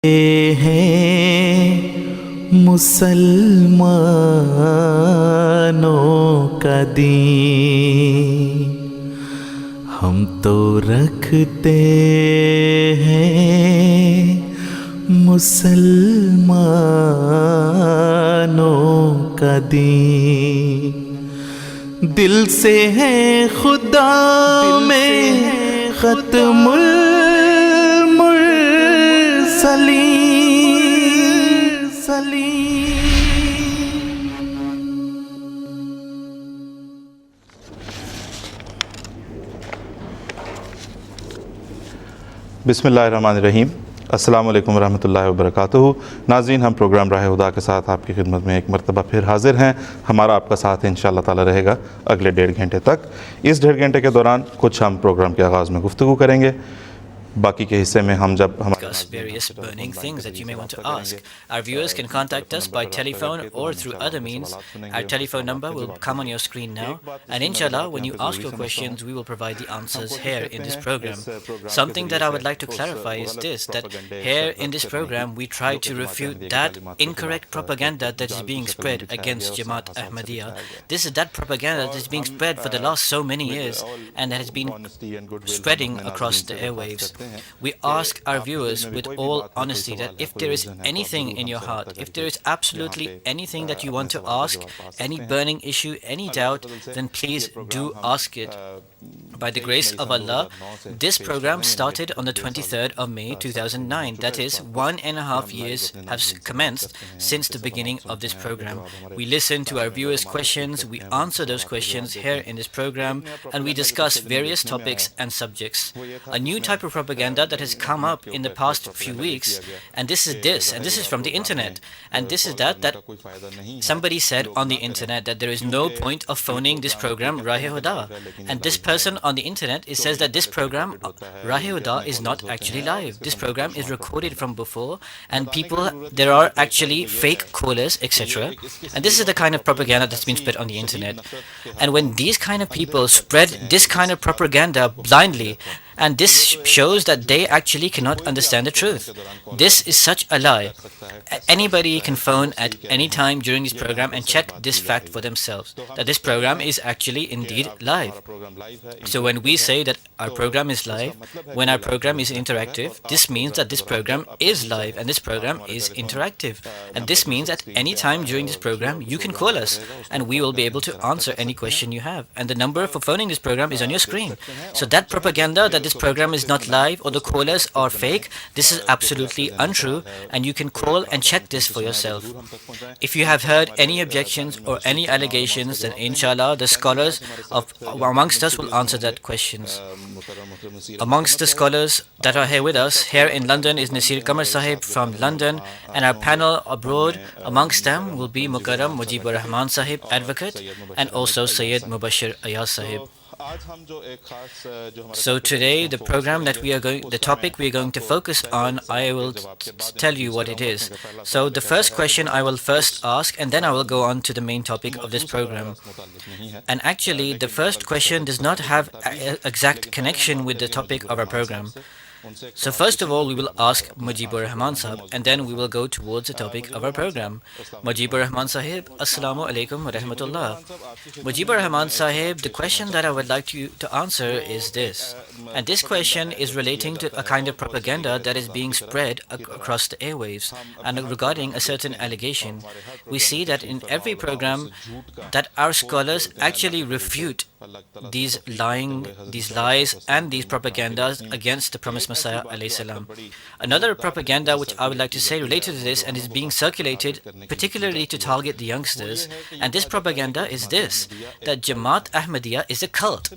हैं मुसलमानों का दीन, हम तो रखते हैं मुसलमानों का दीन, दिल से है खुदा में खत्मुल बिस्मिल्लाहिर्रहमानिर्रहीम। अस्सलाम वालेकुम रहमतुल्लाहि व बरकातुहू। नाज़रीन, हम प्रोग्राम राह हुदा के साथ आपकी खिदमत में एक मरतबा फिर हाजिर हैं। हमारा आपका साथ इंशाअल्लाह ताला रहेगा अगले 1.5 घंटे तक। इस 1.5 घंटे के दौरान कुछ हम प्रोग्राम के आगाज़ में गुफ्तगू करेंगे। बाकी के हिस्से में हम जब discuss various burning things that you may want to ask. Our viewers can contact us by telephone or through other means. Our telephone number will come on your screen now, and inshallah, when you ask your questions, we will provide the answers here in this program. Something that I would like to clarify is this, that here in this program, we try to refute that incorrect propaganda that is being spread against Jamaat Ahmadiyya. This is that propaganda that is being spread for the last so many years, and that has been spreading across the airwaves. We ask our viewers with all honesty that if there is anything in your heart, if there is absolutely anything that you want to ask, any burning issue, any doubt, then please do ask it. By the grace of Allah, this program started on the 23rd of May 2009. That is, 1.5 years have commenced since the beginning of this program. We listen to our viewers' questions, we answer those questions here in this program, and we discuss various topics and subjects. A new type of propaganda that has come up in the past few weeks, and this is from the internet, and this is that somebody said on the internet that there is no point of phoning this program Rahe Huda, and this person on the internet says that this program Rahe Huda is not actually live. This program is recorded from before, and there are actually fake callers, etc. And this is the kind of propaganda that's been spread on the internet. And when these kind of people spread this kind of propaganda blindly, and this shows that they actually cannot understand the truth. This is such a lie. Anybody can phone at any time during this program and check this fact for themselves, that this program is actually indeed live. So when we say that our program is live, when our program is interactive, this means that this program is live and this program is interactive. And this means at any time during this program, you can call us and we will be able to answer any question you have. And the number for phoning this program is on your screen. So that propaganda that this program is not live or the callers are fake, this is absolutely untrue, and you can call and check this for yourself. If you have heard any objections or any allegations, then inshallah the scholars amongst us will answer that questions. Amongst the scholars that are here with us, here in London is Shahid Kamal Sahib from London, and our panel abroad, amongst them will be Mujeeb Rehman Sahib Advocate, and also Sayyid Mubashir Ayaz Sahib. So today, the topic we are going to focus on, I will tell you what it is. So the first question I will first ask, and then I will go on to the main topic of this program. And actually, the first question does not have exact connection with the topic of our program. So first of all, we will ask Mujeeb Rehman Sahib, and then we will go towards the topic of our program. Mujeeb Rehman Sahib, Assalamu alaikum wa rahmatullah. Mujeeb Rehman Sahib, the question that I would like you to answer is this. And this question is relating to a kind of propaganda that is being spread across the airwaves. And regarding a certain allegation, we see that in every program that our scholars actually refute these lies and these propagandas against the promised Messiah alayhi salam. Another propaganda which I would like to say related to this and is being circulated particularly to target the youngsters, and this propaganda is this, that Jamaat Ahmadiyya is a cult.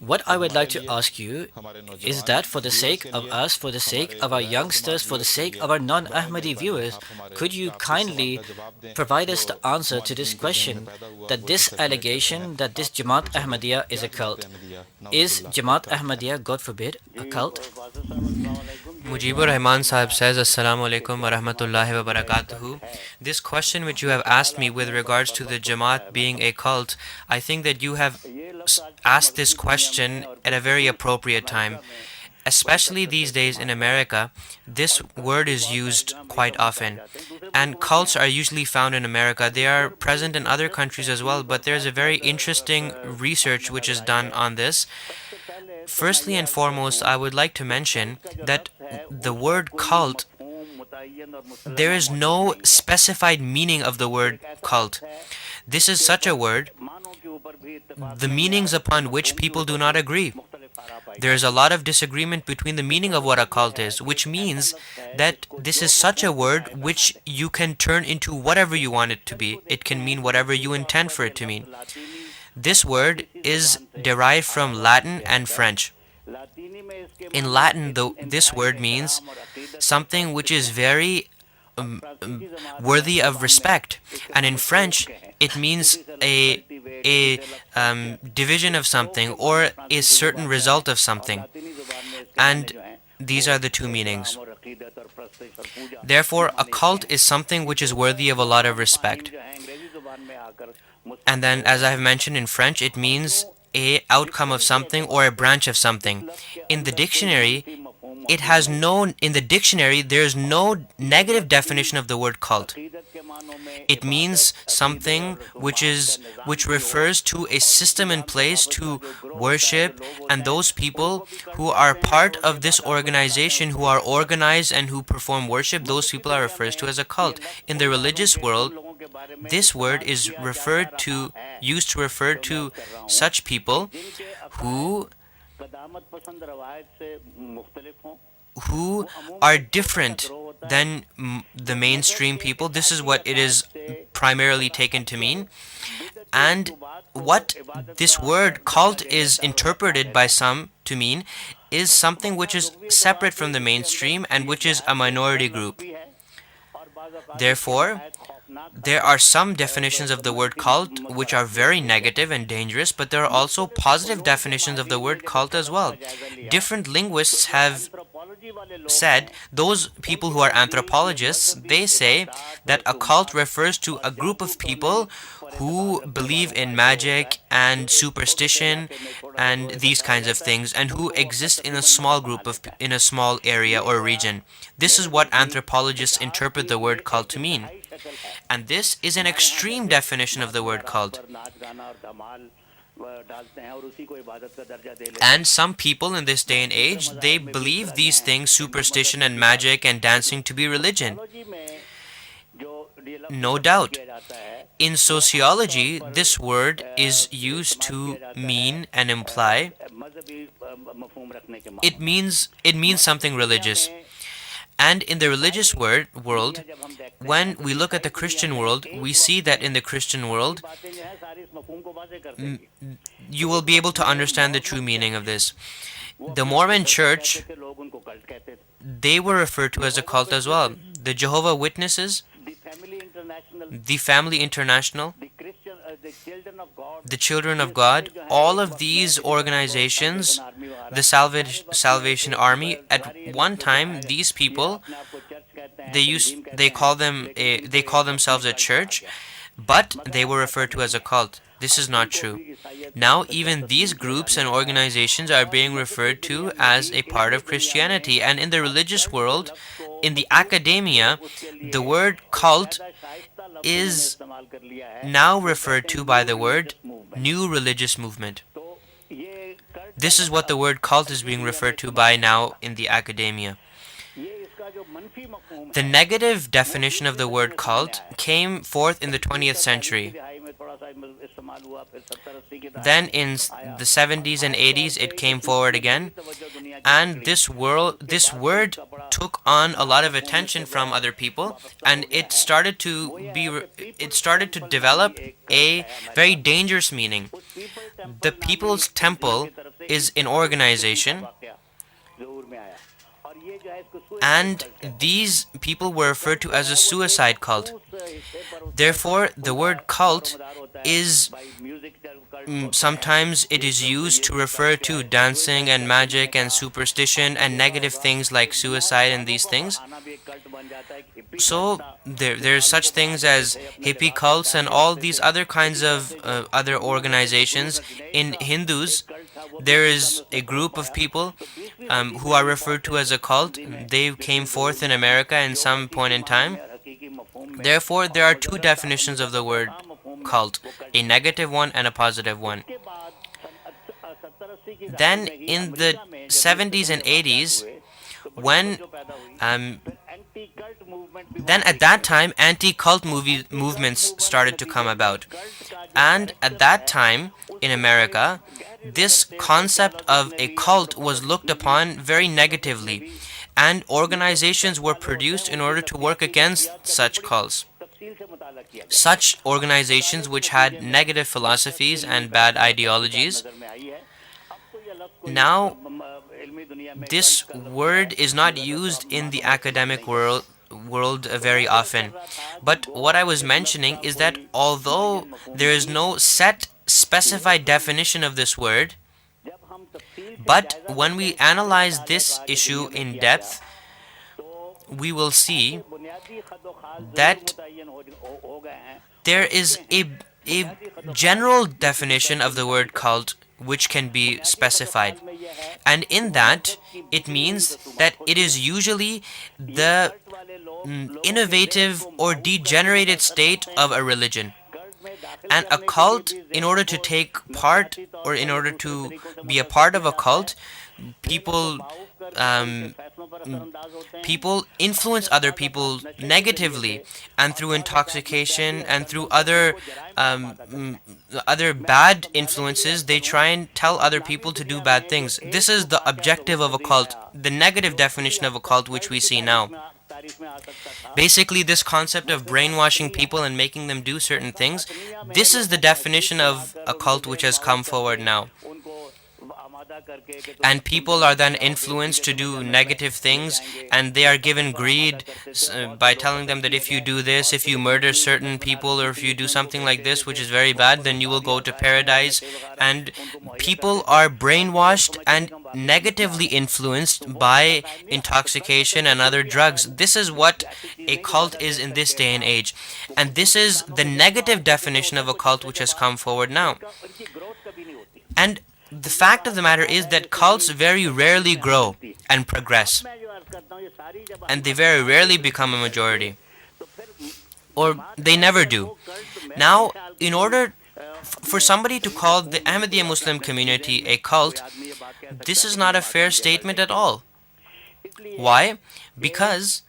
What I would like to ask you is that for the sake of us, for the sake of our youngsters, for the sake of our non-Ahmadi viewers, could you kindly provide us the answer to this question, that this allegation that this Jamaat Ahmadiyya is a cult. Is Jamaat Ahmadiyya, God forbid, a cult? Mujeeb Rehman Sahib says, Assalamu alaikum wa rahmatullahi wa barakatuhu. This question which you have asked me with regards to the Jamaat being a cult, I think that you have asked this question at a very appropriate time. especially these days in America, this word is used quite often. And cults are usually found in America. They are present in other countries as well, but there's a very interesting research which is done on this. Firstly and foremost, I would like to mention that the word cult, there is no specified meaning of the word cult. This is such a word, the meanings upon which people do not agree. There is a lot of disagreement between the meaning of what a cult is, which means that this is such a word which you can turn into whatever you want it to be. It can mean whatever you intend for it to mean. This word is derived from Latin and French. In Latin, this word means something which is very worthy of respect, and in French, it means a division of something or a certain result of something, and these are the two meanings. Therefore, a cult is something which is worthy of a lot of respect. And then, as I have mentioned, in French, it means a outcome of something or a branch of something. In the dictionary, there is no negative definition of the word cult. It means something which refers to a system in place to worship, and those people who are part of this organization, who are organized and who perform worship, those people are referred to as a cult. In the religious world, this word is used to refer to such people who are different than the mainstream people. This is what it is primarily taken to mean. And what this word cult is interpreted by some to mean is something which is separate from the mainstream and which is a minority group. Therefore, there are some definitions of the word cult which are very negative and dangerous, but there are also positive definitions of the word cult as well. Different linguists have said, those people who are anthropologists, they say that a cult refers to a group of people who believe in magic and superstition and these kinds of things, and who exist in a small area or region. This is what anthropologists interpret the word cult to mean. And this is an extreme definition of the word cult. And some people in this day and age, they believe these things, superstition and magic and dancing, to be religion. No doubt. In sociology, this word is used to mean and imply, it means something religious. And in the religious world, when we look at the Christian world, we see that in the Christian world, you will be able to understand the true meaning of this. The Mormon Church, they were referred to as a cult as well. The Jehovah's Witnesses, the Family International, the Children of God, all of these organizations, the Salvation Army, at one time, these people, they call themselves a church, but they were referred to as a cult. This is not true. Now, even these groups and organizations are being referred to as a part of Christianity. And in the religious world, in the academia, the word cult is now referred to by the word new religious movement. This is what the word cult is being referred to by now in the academia. The negative definition of the word cult came forth in the 20th century. Then in the 70s and 80s, it came forward again, and this word took on a lot of attention from other people, and it started to develop a very dangerous meaning. The People's Temple is an organization, and these people were referred to as a suicide cult. Therefore, the word cult is sometimes it is used to refer to dancing and magic and superstition and negative things like suicide and these things. So there's such things as hippie cults and all these other kinds of other organizations. In Hindus, there is a group of people who are referred to as a cult. They came forth in America in some point in time. Therefore, there are two definitions of the word cult, a negative one and a positive one. Then in the 70s and 80s, when then at that time anti-cult movements started to come about, and at that time in America this concept of a cult was looked upon very negatively, and organizations were produced in order to work against such cults, such organizations which had negative philosophies and bad ideologies. Now this word is not used in the academic world very often. But what I was mentioning is that although there is no set specified definition of this word, but when we analyze this issue in depth, we will see that there is a general definition of the word cult which can be specified, and in that it means that it is usually the innovative or degenerated state of a religion. And a cult, in order to take part or in order to be a part of a cult, people influence other people negatively, and through intoxication and through other bad influences, they try and tell other people to do bad things. This is the objective of a cult, the negative definition of a cult which we see now. Basically, this concept of brainwashing people and making them do certain things, this is the definition of a cult which has come forward now. And people are then influenced to do negative things, and they are given greed by telling them that if you do this, if you murder certain people, or if you do something like this which is very bad, then you will go to paradise. And people are brainwashed and negatively influenced by intoxication and other drugs. This is what a cult is in this day and age, and this is the negative definition of a cult which has come forward now. And the fact of the matter is that cults very rarely grow and progress, and they very rarely become a majority, or they never do. Now, in order for somebody to call the Ahmadiyya Muslim community a cult, this is not a fair statement at all. Why? Because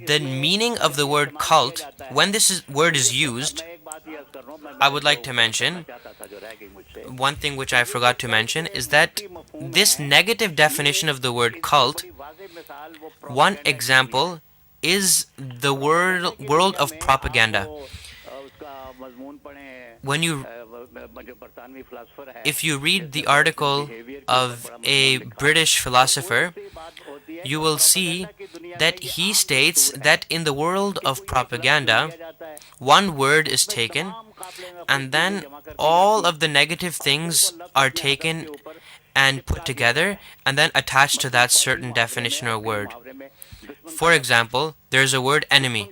the meaning of the word cult, when this word is used, I would like to mention one thing which I forgot to mention, is that this negative definition of the word cult, one example is the world of propaganda. If you read the article of a British philosopher, you will see that he states that in the world of propaganda, one word is taken, and then all of the negative things are taken and put together and then attached to that certain definition or word. For example, there's a word enemy.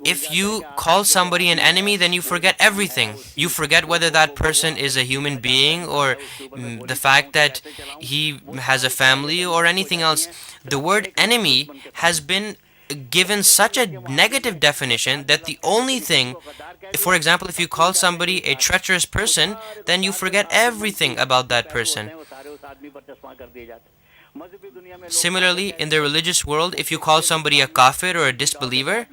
If you call somebody an enemy, then you forget everything. You forget whether that person is a human being, or the fact that he has a family, or anything else. The word enemy has been given such a negative definition that the only thing, for example, if you call somebody a treacherous person, then you forget everything about that person. Similarly, in the religious world, if you call somebody a kafir or a disbeliever,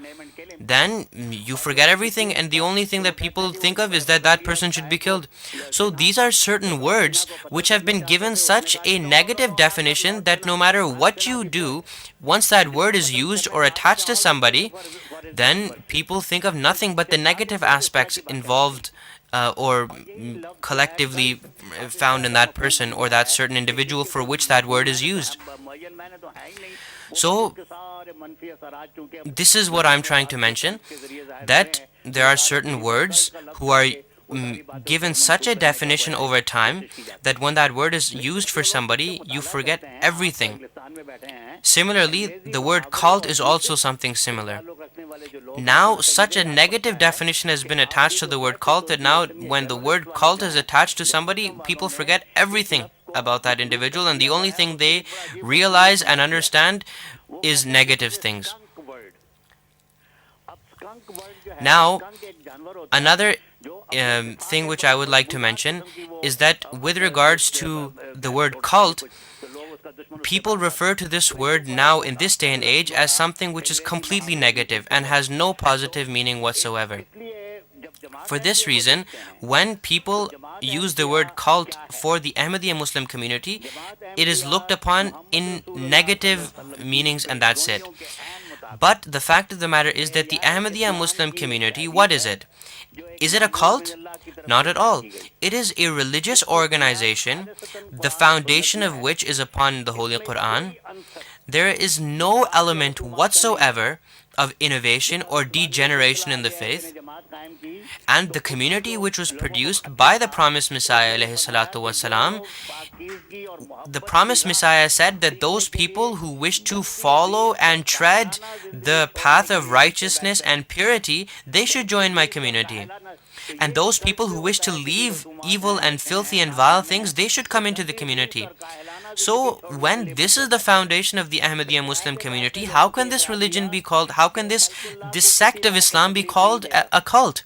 then you forget everything, and the only thing that people think of is that that person should be killed. So these are certain words which have been given such a negative definition that no matter what you do, once that word is used or attached to somebody, then people think of nothing but the negative aspects involved or collectively found in that person or that certain individual for which that word is used. So, this is what I'm trying to mention, that there are certain words who are given such a definition over time that when that word is used for somebody, you forget everything. Similarly, the word cult is also something similar. Now, such a negative definition has been attached to the word cult that now, when the word cult is attached to somebody, people forget everything about that individual, and the only thing they realize and understand is negative things. Now, another thing which I would like to mention is that with regards to the word cult, people refer to this word now in this day and age as something which is completely negative and has no positive meaning whatsoever. For this reason, when people use the word cult for the Ahmadiyya Muslim community, it is looked upon in negative meanings, and that's it. But the fact of the matter is that the Ahmadiyya Muslim community, what is it? Is it a cult? Not at all. It is a religious organization, the foundation of which is upon the Holy Quran. There is no element whatsoever of innovation or degeneration in the faith. And the community which was produced by the promised Messiah ﷺ, the promised Messiah said that those people who wish to follow and tread the path of righteousness and purity, they should join my community. And those people who wish to leave evil and filthy and vile things, they should come into the community. So, when this is the foundation of the Ahmadiyya Muslim community, how can this religion be called, how can this sect of Islam be called a cult?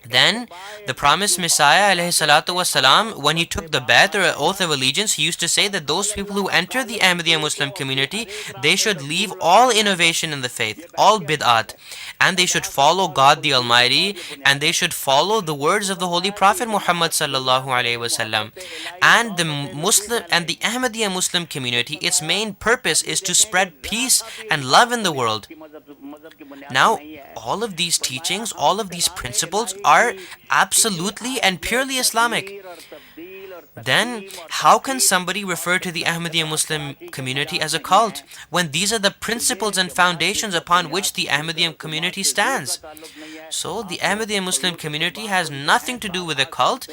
Then, the promised Messiah ﷺ, when he took the Bayt or oath of allegiance, he used to say that those people who enter the Ahmadiyya Muslim community, they should leave all innovation in the faith, all bid'at, and they should follow God the Almighty, and they should follow the words of the Holy Prophet Muhammad sallallahu alaihi wasallam. And the Ahmadiyya Muslim community, its main purpose is to spread peace and love in the world. Now, all of these teachings, all of these principles are absolutely and purely Islamic. Then, how can somebody refer to the Ahmadiyya Muslim community as a cult when these are the principles and foundations upon which the Ahmadiyya community stands? So, the Ahmadiyya Muslim community has nothing to do with a cult.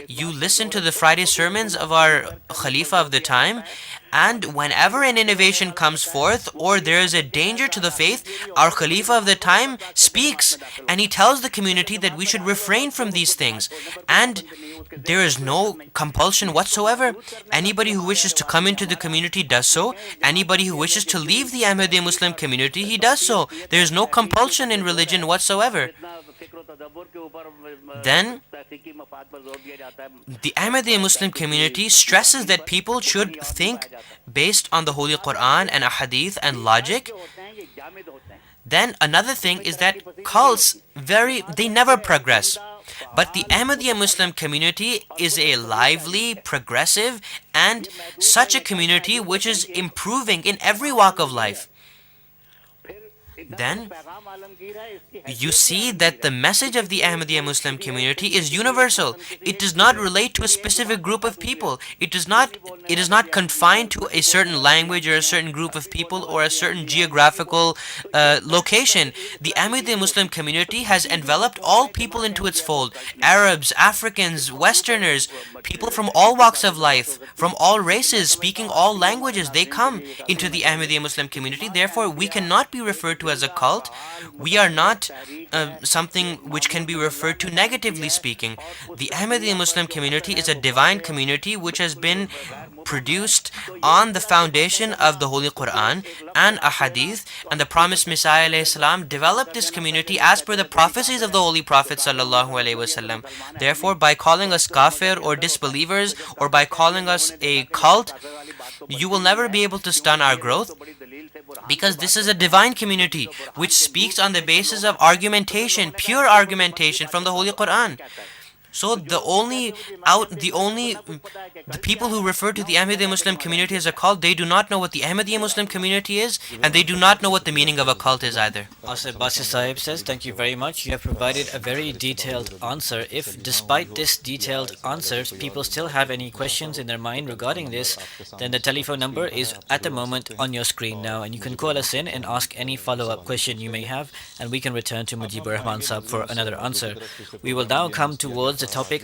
You listen to the Friday sermons of our Khalifa of the time, and whenever an innovation comes forth or there is a danger to the faith, our Khalifa of the time speaks and he tells the community that we should refrain from these things. And there is no compulsion whatsoever. Anybody who wishes to come into the community does so. Anybody who wishes to leave the Ahmadiyya Muslim community, he does so. There is no compulsion in religion whatsoever. Then, the Ahmadiyya Muslim community stresses that people should think based on the Holy Quran and Ahadith and logic. Then another thing is that cults, they never progress. But the Ahmadiyya Muslim community is a lively, progressive, and such a community which is improving in every walk of life. Then, you see that the message of the Ahmadiyya Muslim community is universal. It does not relate to a specific group of people. It is not confined to a certain language or a certain group of people or a certain geographical location. The Ahmadiyya Muslim community has enveloped all people into its fold. Arabs, Africans, Westerners, people from all walks of life, from all races, speaking all languages, they come into the Ahmadiyya Muslim community. Therefore, we cannot be referred to as a cult. We are not something which can be referred to negatively speaking. The Ahmadiyya Muslim community is a divine community which has been produced on the foundation of the Holy Quran and Ahadith, and the promised Messiah ﷺ developed this community as per the prophecies of the Holy Prophet ﷺ. Therefore, by calling us kafir or disbelievers, or by calling us a cult, you will never be able to stun our growth, because this is a divine community which speaks on the basis of argumentation, pure argumentation from the Holy Quran. So the people who refer to the Ahmadiyya Muslim community as a cult, they do not know what the Ahmadiyya Muslim community is, and they do not know what the meaning of a cult is either. Asif Basi Sahib says, thank you very much. You have provided a very detailed answer. If despite this detailed answers, people still have any questions in their mind regarding this, then the telephone number is at the moment on your screen now, and you can call us in and ask any follow-up question you may have, and we can return to Mujeeb Rehman Sahib for another answer. We will now come towards the topic of